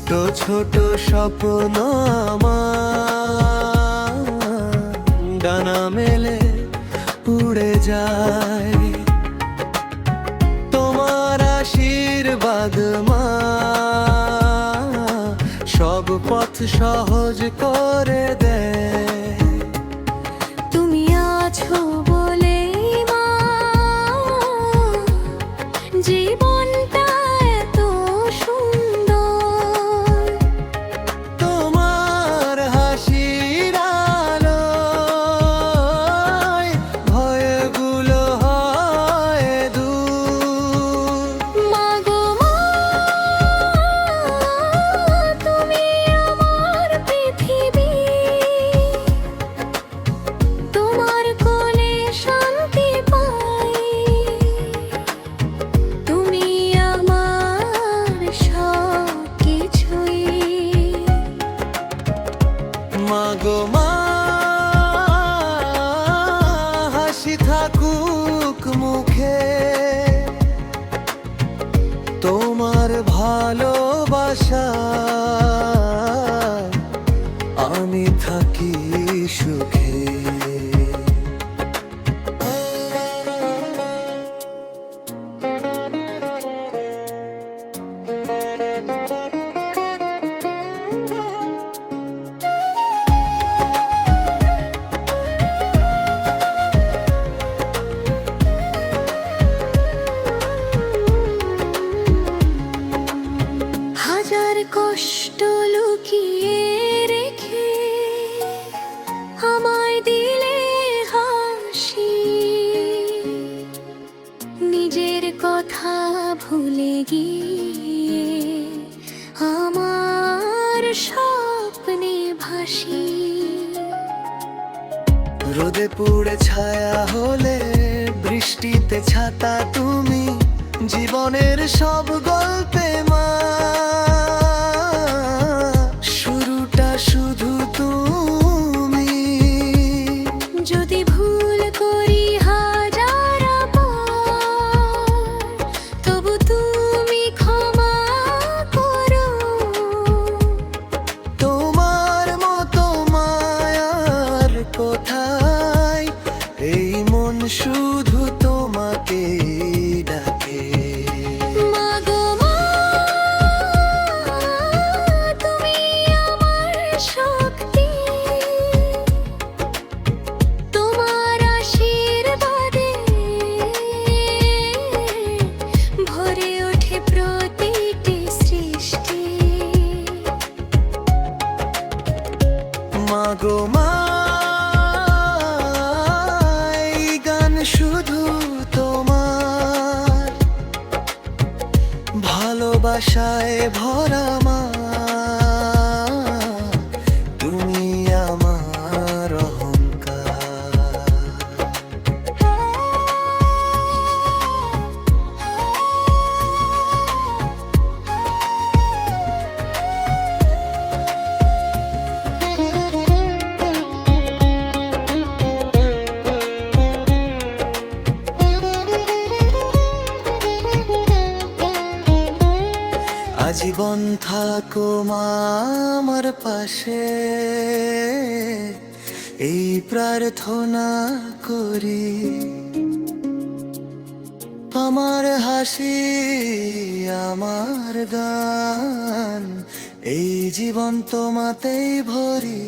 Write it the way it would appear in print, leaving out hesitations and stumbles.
ছোট স্বপ্ন আমার ডানা মেলে উড়ে যায়। তোমার আশীর্বাদ মা সব পথ সহজ করে দেয়। তুমি আছো বলে মা জীবনটা এত সুন্দর। তোমার হাসির আলোয় ভয়গুলো হয় দূর। মা গো মা, তুমি আমার পৃথিবী, তোমার কোলে শান্তি পাই। তুমি আমার সব কিছুই। মা গো মা, হাসি থাকুক মুখে, তোমার ভালোবাসা আমি থাকি সুখে। হাজার কষ্ট লুকিয়ে রেখে আমায় দিলে হাসি। নিজের কথা ভুলে গিয়ে আমার স্বপ্নে ভাসি। রোদে পুড়ে ছায়া হলে, বৃষ্টিতে ছাতা তুমি, জীবনের সব গল্পে মা শুরুটা শুধু তুমি। যদি ভুল করি হাজার বার, তবু তুমি ক্ষমা করো। তোমার মতো মায়ার কোথায়, এই মন শুধু তোমাকে ডাকে। মা গো মা, তুমি আমার শক্তি, তোমার আশীর্বাদে ভরে ওঠে প্রতিটি সৃষ্টি। মা গো মা, এই গান শুধু তোমার ভালোবাসায় ভরা মা। তুমি আমার অহংকার। আজীবন থাকো মা আমার পাশে, এই প্রার্থনা করি। আমার হাসি আমার গান, এই জীবন তোমাতেই ভরি।